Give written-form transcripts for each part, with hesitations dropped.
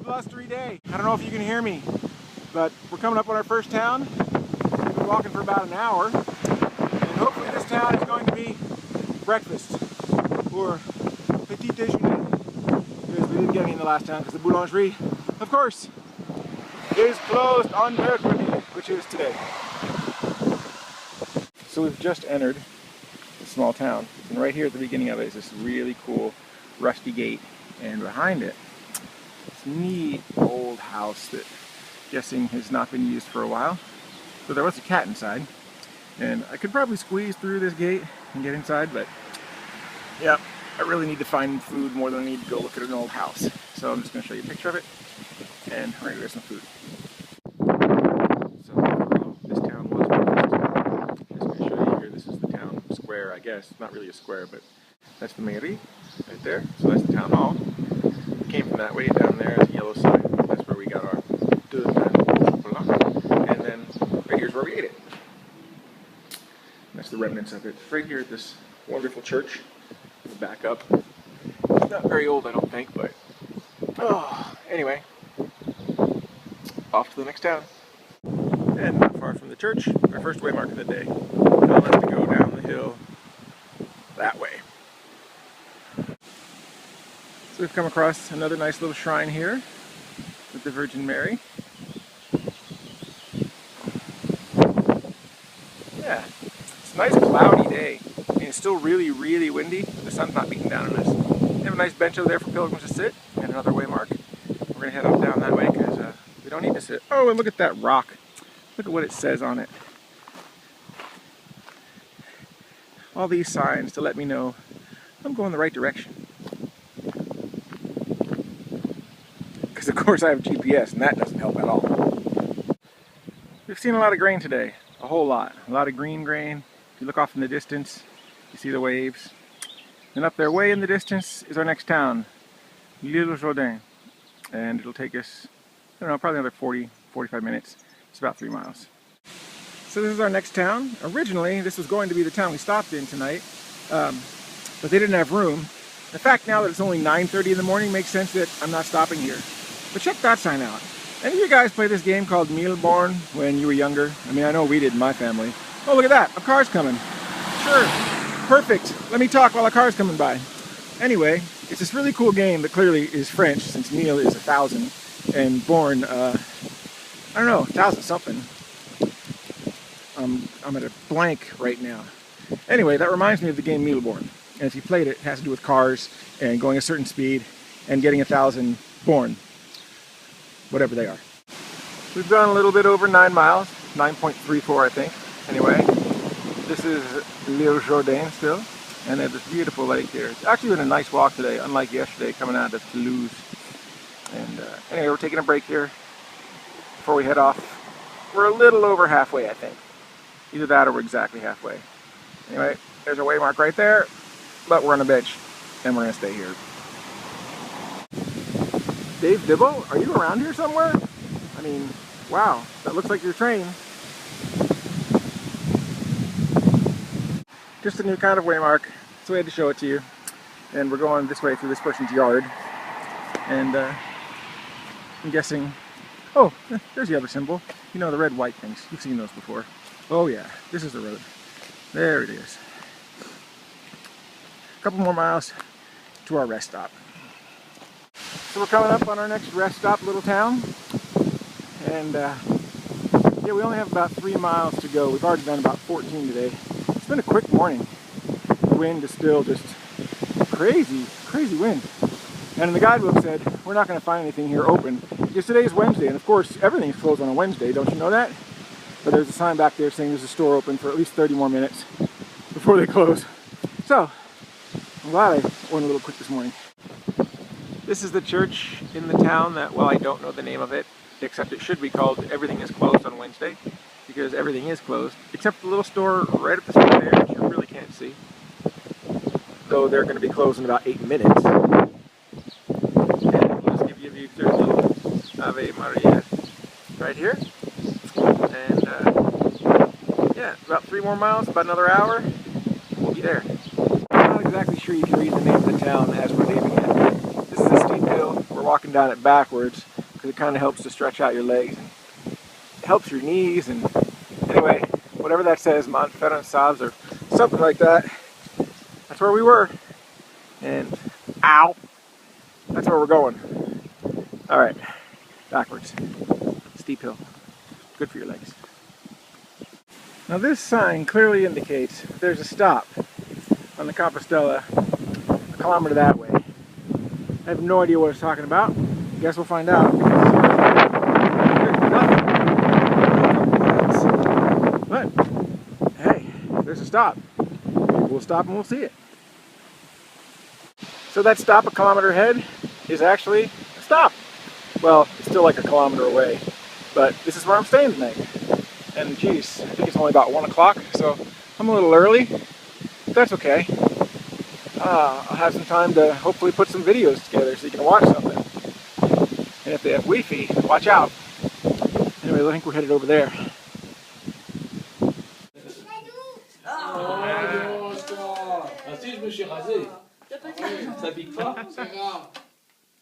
blustery day. I don't know if you can hear me, but we're coming up on our first town. We've been walking for about an hour, and hopefully this town is going to be breakfast or petit déjeuner, because we didn't get any in the last town because the boulangerie, of course, is closed on Mercury, which is today. So we've just entered a small town, and right here at the beginning of it is this really cool rusty gate, and behind it, this neat old house that I'm guessing has not been used for a while. So there was a cat inside, and I could probably squeeze through this gate and get inside, but yeah, I really need to find food more than I need to go look at an old house. So I'm just going to show you a picture of it, and we're going to get some food. So this town was breakfast. I'm just going to show you here. This is the town square, I guess. Not really a square, but that's the mairie right there. So that's the town hall. We came from that way down there, the yellow sign. That's where we got our deux pains, and then right here's where we ate it. That's the remnants of it. Right here at this wonderful church. We'll back up. It's not very old, I don't think, but anyway, off to the next town. And not far from the church, our first waymark of the day. Now let's go down the hill that way. So we've come across another nice little shrine here with the Virgin Mary. Yeah, it's a nice cloudy day. I mean, it's still really, really windy, but the sun's not beating down on us. We have a nice bench over there for pilgrims to sit, and another waymark. We're going to head up down that way because we don't need to sit. Oh, and look at that rock. Look at what it says on it. All these signs to let me know I'm going the right direction. Because of course I have GPS, and that doesn't help at all. We've seen a lot of grain today. A whole lot. A lot of green grain. If you look off in the distance, you see the waves. And up there, way in the distance, is our next town, Leguevin. And it'll take us, I don't know, probably another 40-45 minutes. It's about 3 miles. So this is our next town. Originally, this was going to be the town we stopped in tonight, but they didn't have room. In fact, now that it's only 9:30 in the morning, makes sense that I'm not stopping here. But check that sign out. Any of you guys play this game called Mealborn when you were younger? I mean, I know we did in my family. Oh, look at that, a car's coming. Sure, perfect. Let me talk while a car's coming by. Anyway, it's this really cool game that clearly is French, since meal is 1,000, and born, I don't know, 1,000 something. I'm at a blank right now. Anyway, that reminds me of the game Mealborn. And if you played it, it has to do with cars and going a certain speed and getting 1,000 born. Whatever they are. We've gone a little bit over 9 miles, 9.34 I think. Anyway, this is Leguevin still, and there's this beautiful lake here. It's actually been a nice walk today, unlike yesterday coming out of Toulouse. And anyway, we're taking a break here before we head off. We're a little over halfway, I think. Either that or we're exactly halfway. Anyway, there's a waymark right there, but we're on a bench, and we're going to stay here. Dave Dibble, are you around here somewhere? I mean, wow, that looks like your train. Just a new kind of waymark, so we had to show it to you. And we're going this way through this person's yard. And I'm guessing, oh, there's the other symbol. You know, the red, white things. You've seen those before. Oh yeah, this is the road. There it is. A couple more miles to our rest stop. So we're coming up on our next rest stop, little town. And yeah, we only have about 3 miles to go. We've already done about 14 today. It's been a quick morning. The wind is still just crazy, crazy wind. And in the guidebook said, we're not going to find anything here open. Because today is Wednesday, and of course, everything's closed on a Wednesday, don't you know that? But there's a sign back there saying there's a store open for at least 30 more minutes before they close. So, I'm glad I went a little quick this morning. This is the church in the town that, well, I don't know the name of it, except it should be called Everything is Closed on Wednesday, because everything is closed, except the little store right up the street there, which you really can't see. Though they're going to be closed in about 8 minutes. And let's give you a view. There's a little Ave Maria right here. And yeah, about 3 more miles, about another hour, we'll be there. I'm not exactly sure you can read the name of the town as we're leaving it. This is a steep hill. We're walking down it backwards. because it kind of helps to stretch out your legs. It helps your knees, and anyway, whatever that says, Montferrand or something like that. That's where we were, and ow, that's where we're going. All right, backwards, steep hill, good for your legs. Now this sign clearly indicates there's a stop on the Compostela a kilometer that way. I have no idea what it's talking about. Guess we'll find out. But hey, there's a stop. We'll stop and we'll see it. So that stop a kilometer ahead is actually a stop. Well, it's still like a kilometer away, but this is where I'm staying tonight. And geez, I think it's only about 1 o'clock, so I'm a little early. But that's okay. I'll have some time to hopefully put some videos together so you can watch something. And if they have Wi-Fi, watch out. Anyway, I think we're headed over there. Si je me suis rasé, ça pique pas? C'est grave.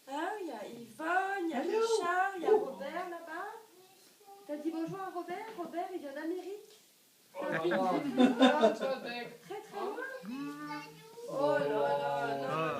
Il y a Yvonne, il y a Richard, il y a Robert là-bas. T'as dit bonjour à Robert? Robert, il vient d'Amérique. Très très loin. Oh là là là.